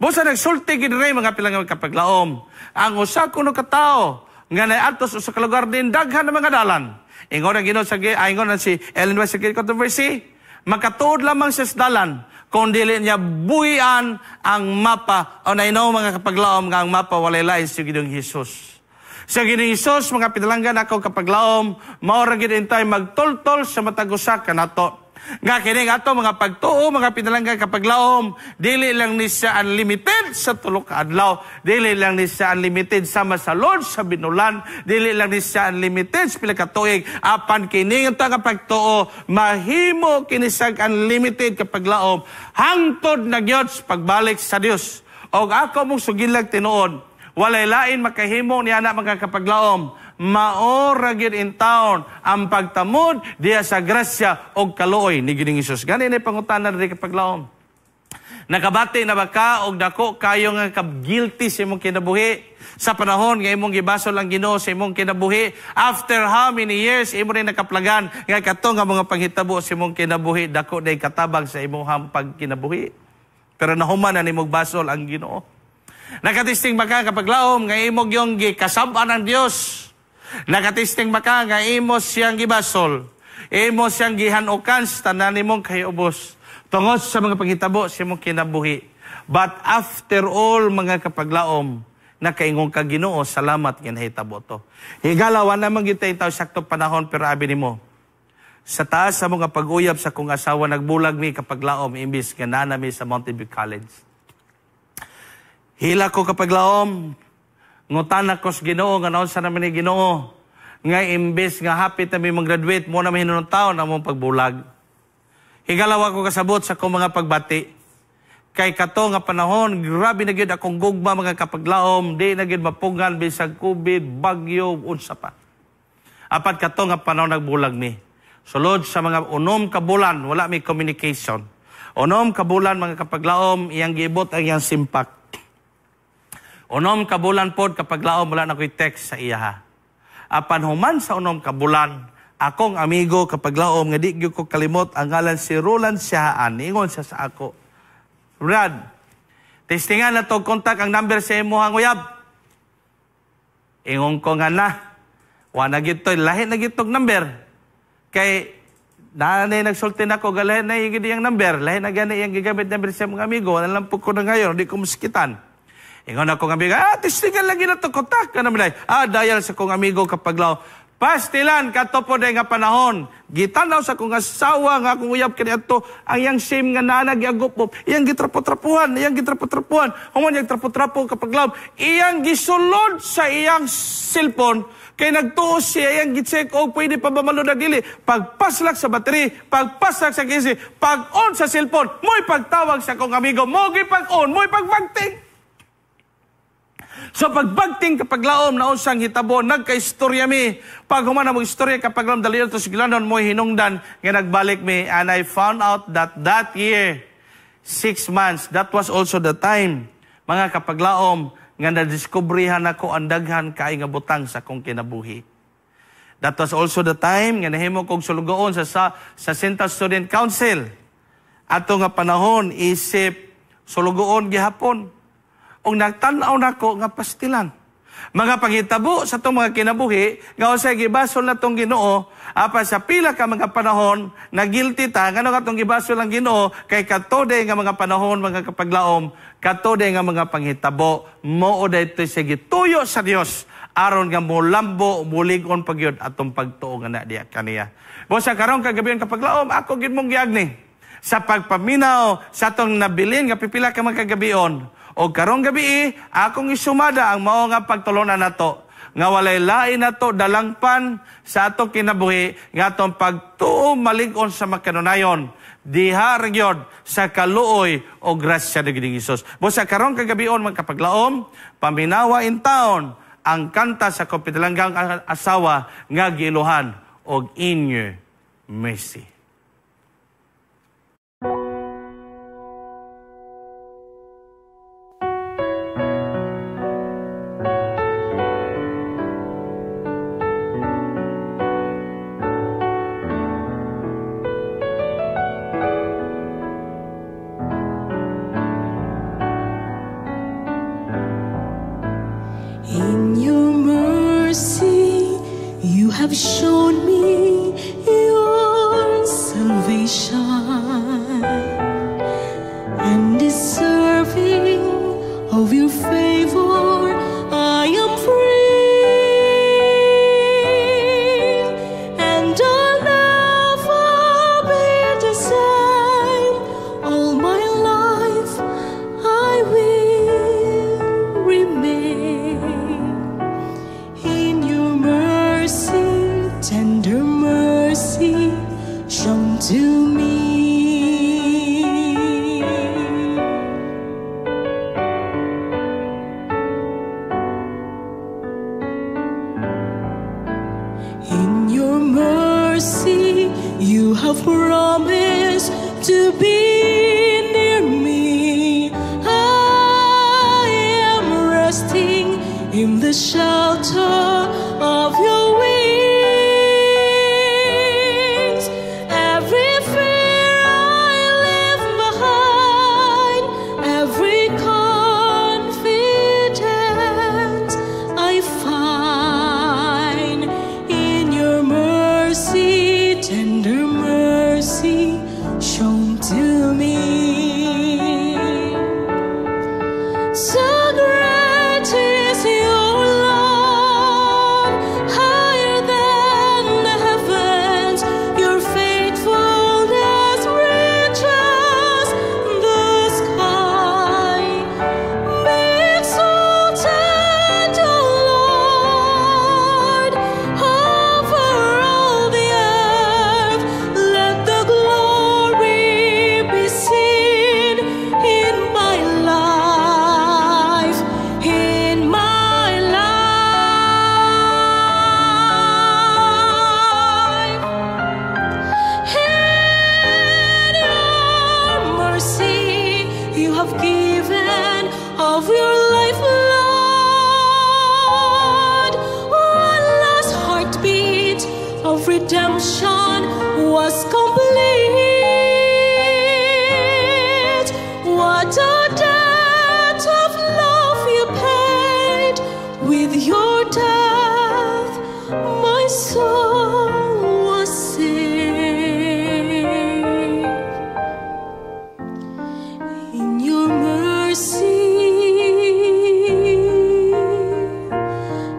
Busa nagsulti gid ray mga pilang kapaglaom. Ang usa kuno ka tawo nga naadtos sa kalugar din daghan ng mga dalan. Ingon ang Ginoo sa ingon si Ellen White sa controversy, makatuod lamang sa dalan kung dili niya buhian ang mapa o nainaw mga kapaglaom nga ang mapa walay lain sa Ginoong Hesus. Sa Ginoong Hesus mga pinalanggan ako kapaglaom, mao ra gid intay magtultol sa matag usa kanato. Nga kining ato mga pagtuo, mga pinalanggan kapaglaom, dili lang ni siya unlimited sa tulo ka adlaw, dili lang ni siya unlimited sama sa Lord sa binulan, dili lang ni siya unlimited sa pila ka tuig, apan kining ato nga pagtuo, mahimo kini siya unlimited kapaglaom, hangtod na gyud pagbalik sa Dios. O ako mong sugilag tinuod, walay lain makahimo niya na mga kapaglaom. Maora gid in town ang pagtamod diya sa grasya o kaluoy ni Ginoong Hesus. Gani na pangutanan rin kapaglaom. Nakabati na ba ka o dako kayo nga guilty sa imong kinabuhi? Sa panahon nga imong gibasol ang Ginoo sa imong kinabuhi, after how many years imo rin nakaplagan nga kato nga mga panghitabo sa imong kinabuhi, dako day katabang sa imong pagkinabuhi. Pero nahuman na nimong basol ang Ginoo. Nakatisting ba ka kapaglaom nga imong yung gikasab-an ng Dios? Nakatisting ba ka nga imo siyang gibasol? Imo siyang gihanukan sa tanan nimong kayubos tungod sa mga panghitabo sa imong kinabuhi. But after all, mga kapaglaom, nakaingon ka Ginoo, salamat nga nahitabo to. Higalawan naman gitay tao sakto panahon, pero abi nimo, sa taas sa mga pag-uyab sa kong asawa, nagbulag mi kapaglaom, imbis nga nanami sa Mountain View College. Hila ko kapaglaom, ngutan ako sa Ginoo, nga naon sa namin ni Ginoo, nga imbis nga hapit na may mag-graduate, mo na may hinunong taon na mong pagbulag. Higalawa ko kasabot sa kong mga pagbati. Kay kato nga panahon, grabe na gyud akong gugma mga kapaglaom, di na gyud mapungan bisag COVID, bagyo, unsa pa. Apat kato nga panahon nagbulag mi. Sulod sa mga unom ka bulan, wala may communication. Unom ka bulan mga kapaglaom, iyang giibot ang iyang simpak. Unom ka bulan pod kapaglaom, wala na ko'y text sa iya. Apan human sa unom ka bulan, akong amigo kapaglaom, nga di gyud ko kalimot, ang ngalan si Roland Sihaan, ingon siya sa ako, Brad, testingan na to, kontak ang number sa imo hang uyab. Ingon ko nga na, wala na gito, lahi na gitog number. Kay, nanay nagsulti na ko, galahin na yung number, lahi na gani yung gigamit number sa mga amigo, alam po ko na ngayon, di ko muskitan. Ingon ako ng amigo, testingan lagi na to, kontak ka naman. Dial sa kong amigo kapaglaom. Pastilan, katopo day nga panahon. Gitanaw sa kong asawa nga akong uyab kani ato, ang yang same nga nanag giagupop, iyang gitrapo-trapuhan, humon yang trapo-trapo kapaglaom, iyang gisulod sa iyang cellphone, kay nagtuos siya, iyang gi-check o pwede pa ba malunag dili. Pagpaslak sa battery, pagpaslak sa kisi, pag-on sa cellphone, mo'y pagtawag sa kong amigo, mo'y pag-on, mo'y pag-bagting. So pagbagting kapaglaom na usang hitabo, nagka-istorya mi. Pag humana mo istorya kapaglaom, dali ito sigilanon mo hinungdan, nga nagbalik mi. And I found out that year, 6 months, that was also the time, mga kapaglaom, nga nadiskubrihan ako ang daghan kaay nga butang sa kong kinabuhi. That was also the time, nga nahimo kong sulugoon sa Central Student Council. Ato nga panahon, isip, sulugoon gihapon. O nagtanaw na ko nga pastilan. Mga panghitabo sa itong mga kinabuhi, nga usay gibasol na itong Ginoo, apa sa pila ka mga panahon, na guilty ta, nga itong gibasol ang Ginoo, kay katode nga mga panahon, mga kapaglaom, katode nga mga panghitabo, mo o dahito siya gituyo sa Dios, aron nga mo lambo, muligon pagyod, atong pagtuo nga na diya kaniya. Bosa karong kagabihan kapaglaom, ako gid mong giagni, sa pagpaminaw, sa itong nabilin, nga pipila ka mga kagabion, o karong gabi, akong isumada ang mao nga pagtulunan nato. Nga walay lain nato dalangpan sa ato kinabuhi, nga atong pagtuo malig-on sa makanunayon. Diha ragyod sa kaluoy o grasya ni Ginoong Hesus. Busa karong kagabion magkapaglaom, paminawa in town ang kanta sa kapitulanggang asawa nga giiluhan og In Your Mercy. Have shown me your salvation, and deserving of your favor, I am free, and I'll never be the same. All my life I will remain in your mercy. Tender mercy shown to me. You have promised to be near me. I am resting in the shelter of your wings. Every fear I leave behind, every confidence I find in your mercy, tender mercy shown to me. So great is your love, higher than the heavens. Your faithfulness reaches the sky. Be exalted, O Lord, over all the earth. Let the glory be seen in my life, in my life. In your mercy, you have given of your life, Lord. One last heartbeat of redemption was complete. What a debt of love you paid with your death. My soul was saved. In your mercy,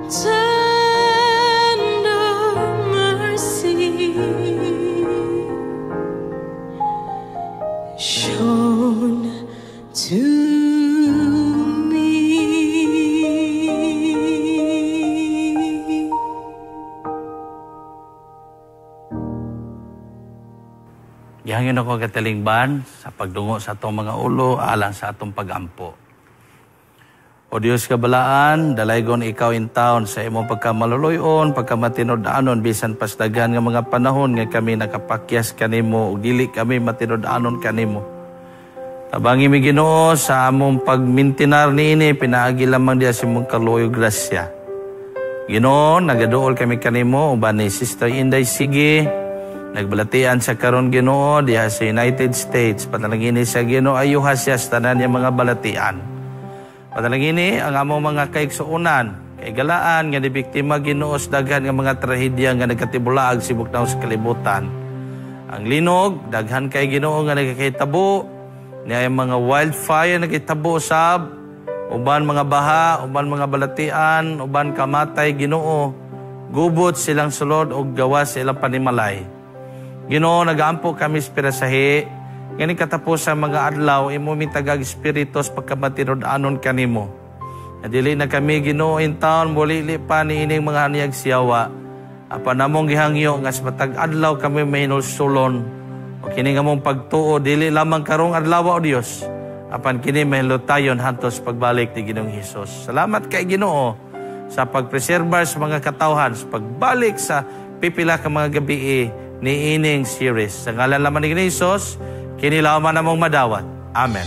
tender mercy shown to me. Gihangin ako katalingban sa pagdungo sa atong mga ulo alang sa atong pagampo. O Diyos kabalaan, dalaygon ikaw in taon sa imong pagkamaluluyon, pagkamatinod-anon, bisan pasdagan nga mga panahon nga kami nakapakyas kanimo, ug dili kami matinod-anon kanimo. Tabangi mi Ginoo sa among pagmintinar niini, pinaagi lamang diya sa imong kaluoy ug grasya. Ginoo, nagaduol kami kanimo, uban ni Sister Inday Sige, nagbalatian sa karon Ginoo diha sa United States, patalangini sa Ginoo ayuha siya sa tanan niya mga balatian. Patalangini ang among mga kaigsuonan, kay galaan nga dibiktima Ginoo sa daghan nga mga trahedya nga nagkatibulaag sa buknaw sa kalibutan. Ang linog, daghan kay Ginoo nga nagkakitabo, niya ang mga wildfire nagkitabo sab, uban mga baha, uban mga balatian, uban kamatay Ginoo, gubot silang sulod og gawas silang panimalay. Ginoo, nagaampo kami sa pirasahi, ngani katapos sa mga adlaw, imo mitagag espiritos pagkamatinod-anon kanimo. Nadili na kami Ginoo in town, bulili pa ni ining mga aniyag siyawa. Apan namong gihangyo nga sa matag adlaw kami mahinulsulon. O kini nga mong pagtuo, dili lamang karong adlaw o Dios. Apan kini mahilutayon hantos pagbalik ni Ginoong Hesus. Salamat kay Ginoo sa pagpreserbar sa mga katawhan, sa pagbalik sa pipila ka mga gabi ni ining series. Sa ngalan lamang ni Ginoong Hesus, kinilaman namong madawat. Amen.